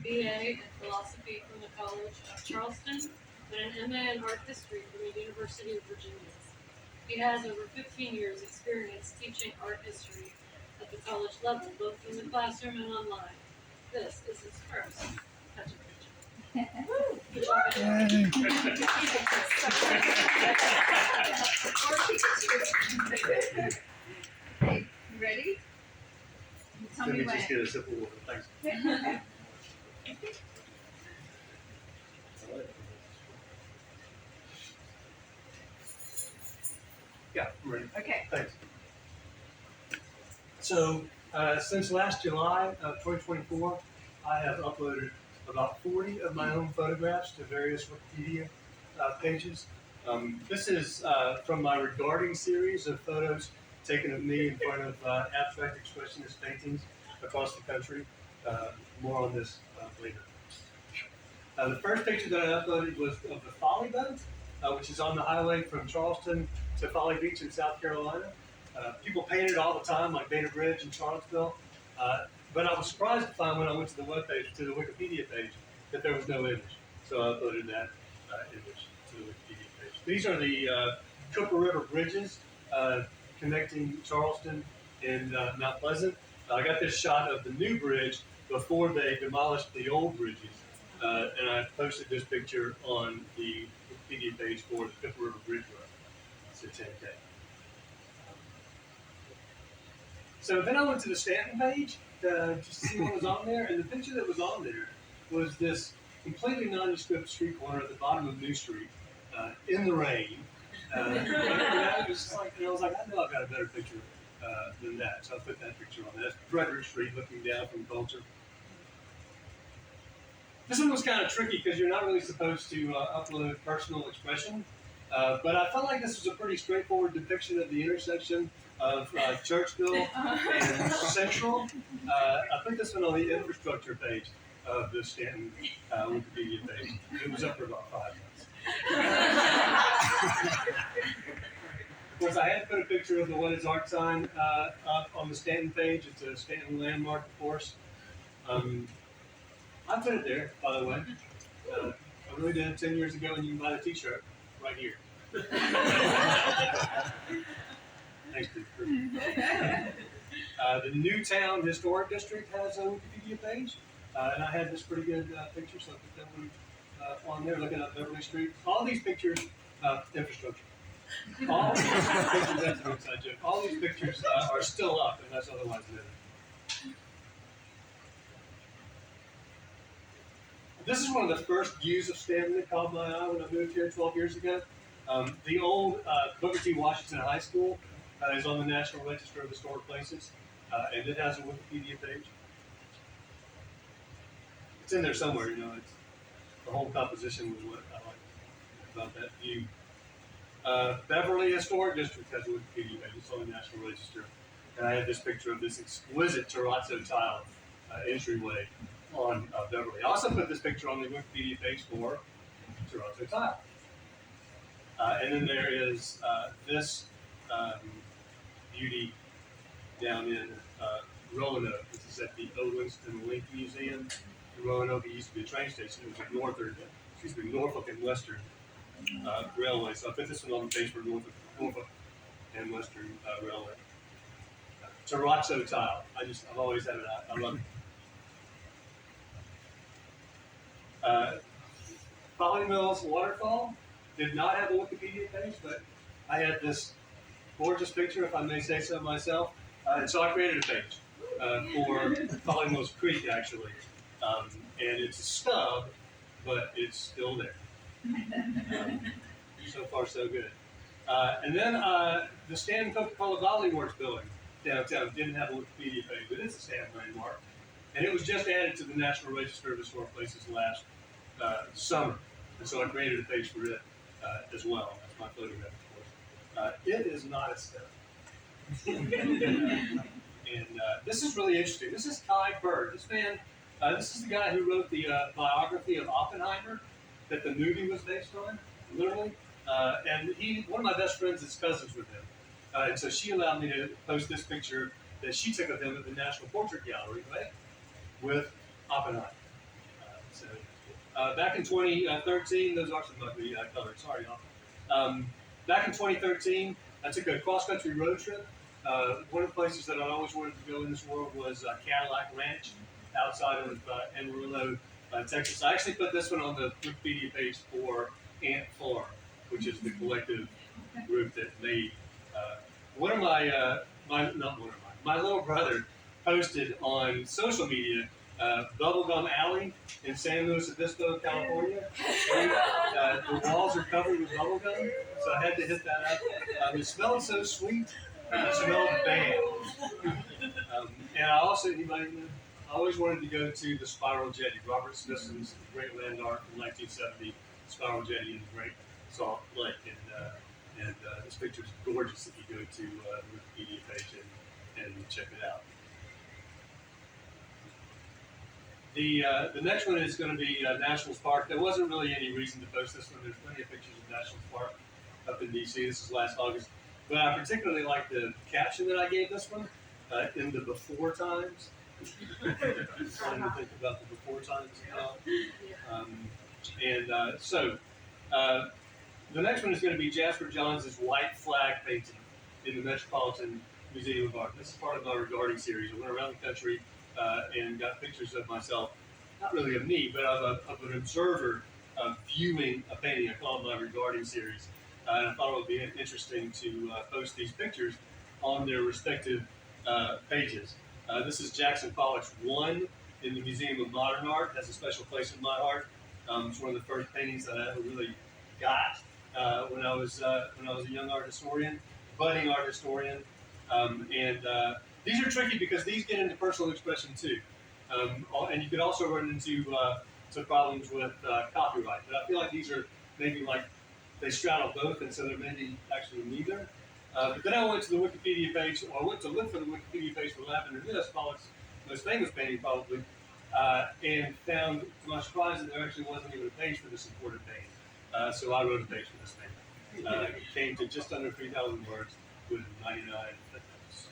BA in philosophy from the College of Charleston, and an MA in art history from the University of Virginia. He has over 15 years experience teaching art history at the college level, both in the classroom and online. This is his first PechaKucha. Woo! Good job, Okay, you ready? Tell Let me me when. just get a sip of water. Thanks. Yeah, I'm ready. Okay. Thanks. So, since last July of 2024, I have uploaded about 40 of my own photographs to various Wikipedia pages. This is from my regarding series of photos taken of me in front of abstract expressionist paintings across the country. More on this later. The first picture that I uploaded was of the Folly Boat, which is on the highway from Charleston to Folly Beach in South Carolina. People paint it all the time, like Dana Bridge in Charlottesville. But I was surprised to find when I went to the webpage, to the Wikipedia page, that there was no image. So I uploaded that image to the Wikipedia page. These are the Cooper River bridges connecting Charleston and Mount Pleasant. I got this shot of the new bridge before they demolished the old bridges. And I posted this picture on the Wikipedia page for the Cooper River Bridge Road. It's a 10K. So then I went to the Stanton page just to see what was on there, and the picture that was on there was this completely nondescript street corner at the bottom of New Street in the rain. It was like, I was like, I know I've got a better picture than that, so I put that picture on there. That's Frederick Street looking down from Culture. This one was kind of tricky because you're not really supposed to upload personal expression, but I felt like this was a pretty straightforward depiction of the intersection of Churchville and Central. I put this one on the infrastructure page of the Stanton Wikipedia page. It was up for about 5 months. Of course, I had to put a picture of the What is Art sign up on the Stanton page. It's a Stanton landmark, of course. I put it there, by the way. I really did 10 years ago, and you can buy the T-shirt right here. Thanks, Steve. The Newtown Historic District has a Wikipedia page, and I had this pretty good picture, so I put that one on there, looking up Beverly Street. All these pictures, infrastructure. All these pictures, that's an inside joke. All these pictures are still up, unless otherwise noted. This is one of the first views of Stanton that caught my eye when I moved here 12 years ago. The old Booker T. Washington High School is on the National Register of Historic Places, and it has a Wikipedia page. It's in there somewhere, you know. It's, the whole composition was what I like about that view. Beverly Historic District has a Wikipedia page. It's on the National Register. And I had this picture of this exquisite terrazzo tile entryway on Beverly. I also put this picture on the Wikipedia page for terrazzo tile. And then there is this beauty down in Roanoke. This is at the O. Winston Link Museum. In Roanoke, it used to be a train station. It was a Norfolk and Western Railway. So I put this one on the page for Norfolk and Western Railway. Terrazzo tile. I've always had it out. I love it. Folly Mills Waterfall did not have a Wikipedia page, but I had this gorgeous picture, if I may say so myself, and so I created a page for Folly Mills Creek, actually, and it's a stub, but it's still there. So far, so good. And then the Stanton Coca-Cola Volley Works building downtown didn't have a Wikipedia page, but it's a Stanton landmark, and it was just added to the National Register of Historic Places last summer, and so I created a page for it as well. That's my photograph, of course. It is not a step. And this is really interesting. This is Kai Bird. This man, this is the guy who wrote the biography of Oppenheimer that the movie was based on, literally. And one of my best friends is cousins with him. And so she allowed me to post this picture that she took of him at the National Portrait Gallery, right, with Oppenheimer. Back in 2013, those are some ugly colors. Sorry, y'all. Back in 2013, I took a cross-country road trip. One of the places that I always wanted to go in this world was Cadillac Ranch outside of Amarillo, Texas. I actually put this one on the Wikipedia page for Ant Farm, which is the collective group that made. One of my little brother posted on social media Bubblegum Alley in San Luis Obispo, California. The walls are covered with bubblegum, so I had to hit that up. It smelled so sweet. It smelled bad. And I also, I always wanted to go to the Spiral Jetty, Robert Smithson's great land art from 1970, Spiral Jetty in the Great Salt Lake. And this picture is gorgeous if you go to the Wikipedia page and check it out. The next one is going to be Nationals Park. There wasn't really any reason to post this one. There's plenty of pictures of Nationals Park up in D.C. This is last August. But I particularly like the caption that I gave this one, in the before times. Trying to think about the before times now. So the next one is going to be Jasper Johns' White Flag painting in the Metropolitan Museum of Art. This is part of my regarding series. I went around the country and got pictures of myself, not really of me, but of an observer viewing a painting. I call it my regarding series. And I thought it would be interesting to post these pictures on their respective pages. This is Jackson Pollock's One in the Museum of Modern Art. It has a special place in my heart. It's one of the first paintings that I ever really got when I was a young art historian, budding art historian. These are tricky because these get into personal expression too. And you could also run into some problems with copyright. But I feel like these are maybe like they straddle both, and so there may be actually neither. But then I went to the Wikipedia page, or I went to look for the Wikipedia page for Lavender Mist, Pollock's most famous painting probably, and found, to my surprise, that there actually wasn't even a page for this important painting. So I wrote a page for this painting. It came to just under 3,000 words with 99 footnotes.